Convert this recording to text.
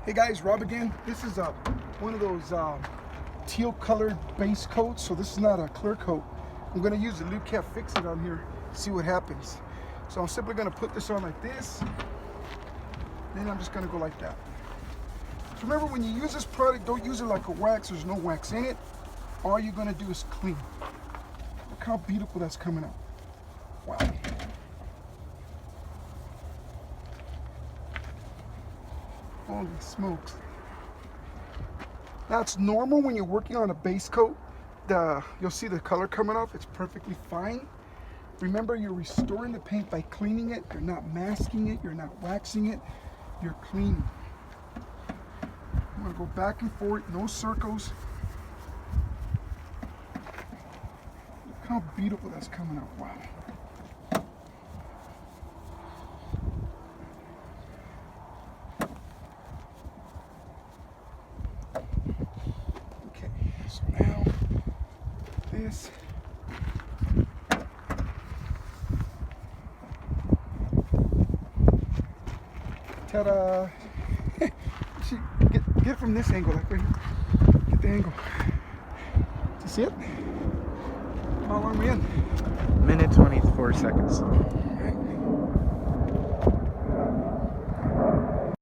Hey guys, Rob again. This is one of those teal colored base coats, so this is not a clear coat. I'm going to use the Lukat Fix It on here, see what happens. So I'm simply going to put this on like this, then I'm just going to go like that. So remember, when you use this product, don't use it like a wax. There's no wax in it. All you're going to do is clean. Look how beautiful that's coming out. Wow. Holy smokes. Now it's normal when you're working on a base coat, you'll see the color coming off. It's perfectly fine. Remember, you're restoring the paint by cleaning it. You're not masking it, you're not waxing it, you're cleaning. I'm gonna go back and forth, no circles. Look how beautiful that's coming out. Wow. So now, this. Ta-da! Get it from this angle, like right here. Get the angle. Do you see it? How long are we in? Minute 24 seconds.